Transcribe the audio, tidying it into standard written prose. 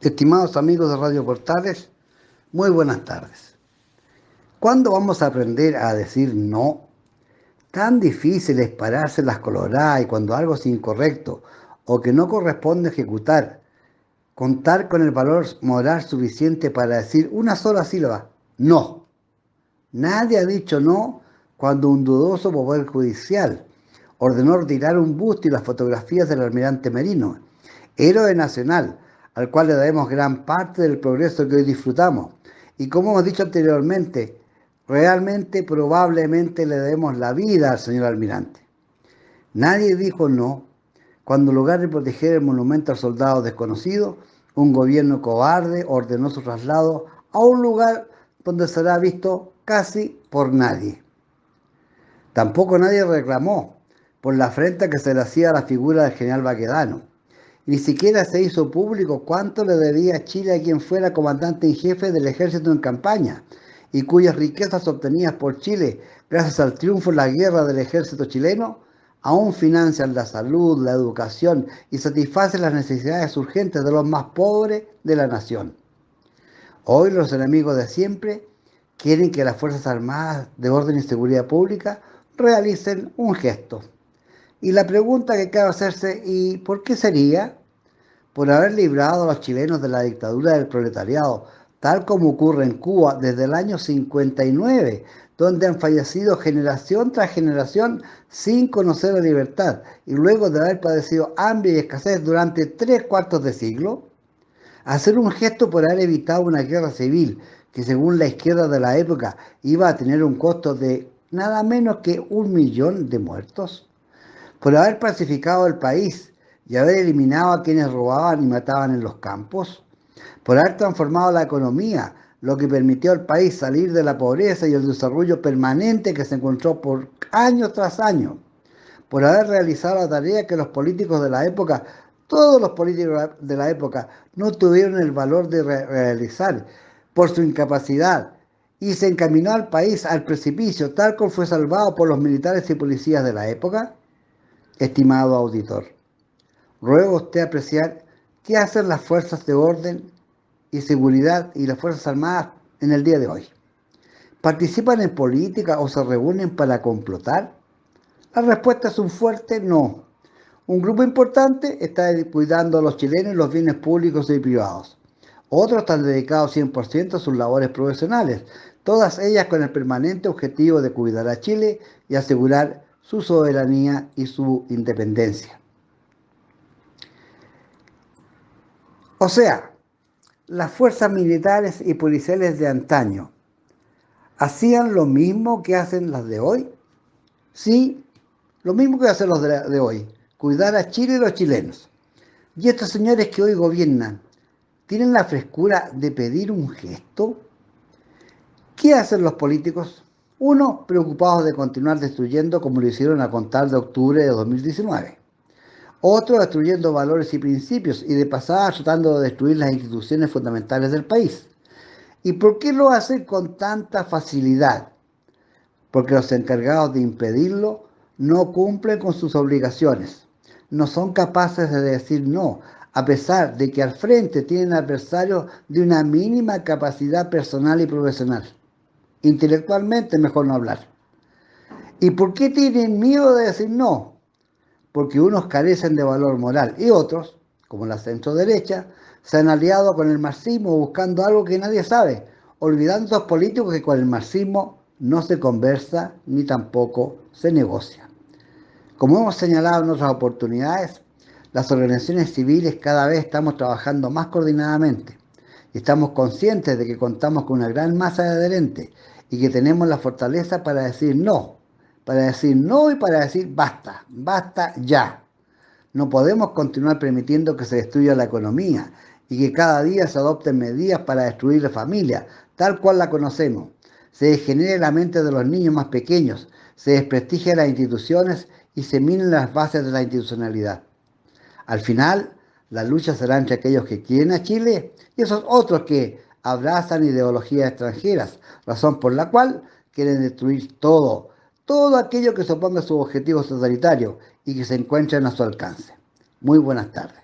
Estimados amigos de Radio Portales, muy buenas tardes. ¿Cuándo vamos a aprender a decir no? Tan difícil es pararse las coloradas y cuando algo es incorrecto o que no corresponde ejecutar, contar con el valor moral suficiente para decir una sola sílaba, no. Nadie ha dicho no cuando un dudoso poder judicial ordenó retirar un busto y las fotografías del almirante Merino, héroe nacional, al cual le debemos gran parte del progreso que hoy disfrutamos. Y como hemos dicho anteriormente, realmente, probablemente le debemos la vida al señor almirante. Nadie dijo no cuando en lugar de proteger el monumento al soldado desconocido, un gobierno cobarde ordenó su traslado a un lugar donde será visto casi por nadie. Tampoco nadie reclamó por la afrenta que se le hacía a la figura del general Baquedano. Ni siquiera se hizo público cuánto le debía Chile a quien fuera comandante en jefe del ejército en campaña y cuyas riquezas obtenidas por Chile gracias al triunfo en la guerra del ejército chileno aún financian la salud, la educación y satisfacen las necesidades urgentes de los más pobres de la nación. Hoy los enemigos de siempre quieren que las Fuerzas Armadas de Orden y Seguridad Pública realicen un gesto. Y la pregunta que cabe hacerse, ¿y por qué sería? Por haber librado a los chilenos de la dictadura del proletariado, tal como ocurre en Cuba desde el año 59, donde han fallecido generación tras generación sin conocer la libertad y luego de haber padecido hambre y escasez durante 3/4 de siglo. Hacer un gesto por haber evitado una guerra civil que según la izquierda de la época iba a tener un costo de nada menos que 1 millón de muertos. Por haber pacificado el país y haber eliminado a quienes robaban y mataban en los campos, por haber transformado la economía, lo que permitió al país salir de la pobreza y el desarrollo permanente que se encontró por años tras años, por haber realizado la tarea que los políticos de la época, todos los políticos de la época, no tuvieron el valor de realizar por su incapacidad y se encaminó al país al precipicio, tal como fue salvado por los militares y policías de la época. Estimado auditor, ruego a usted apreciar qué hacen las fuerzas de orden y seguridad y las Fuerzas Armadas en el día de hoy. ¿Participan en política o se reúnen para complotar? La respuesta es un fuerte no. Un grupo importante está cuidando a los chilenos y los bienes públicos y privados. Otros están dedicados 100% a sus labores profesionales, todas ellas con el permanente objetivo de cuidar a Chile y asegurar su soberanía y su independencia. O sea, las fuerzas militares y policiales de antaño, ¿hacían lo mismo que hacen las de hoy? Sí, lo mismo que hacen los de hoy, cuidar a Chile y los chilenos. Y estos señores que hoy gobiernan, ¿tienen la frescura de pedir un gesto? ¿Qué hacen los políticos? Uno, preocupados de continuar destruyendo como lo hicieron a contar de octubre de 2019. Otro, destruyendo valores y principios y de pasada tratando de destruir las instituciones fundamentales del país. ¿Y por qué lo hacen con tanta facilidad? Porque los encargados de impedirlo no cumplen con sus obligaciones. No son capaces de decir no, a pesar de que al frente tienen adversarios de una mínima capacidad personal y profesional. Intelectualmente mejor no hablar. ¿Y por qué tienen miedo de decir no? Porque unos carecen de valor moral y otros, como la centro-derecha, se han aliado con el marxismo buscando algo que nadie sabe, olvidando a los políticos que con el marxismo no se conversa ni tampoco se negocia. Como hemos señalado en otras oportunidades, las organizaciones civiles cada vez estamos trabajando más coordinadamente y estamos conscientes de que contamos con una gran masa de adherentes y que tenemos la fortaleza para decir no y para decir basta, basta ya. No podemos continuar permitiendo que se destruya la economía y que cada día se adopten medidas para destruir la familia, tal cual la conocemos. Se degenere la mente de los niños más pequeños, se desprestigie las instituciones y se minen las bases de la institucionalidad. Al final, la lucha será entre aquellos que quieren a Chile y esos otros que abrazan ideologías extranjeras, razón por la cual quieren destruir todo aquello que se oponga a sus objetivos totalitarios y que se encuentren a su alcance. Muy buenas tardes.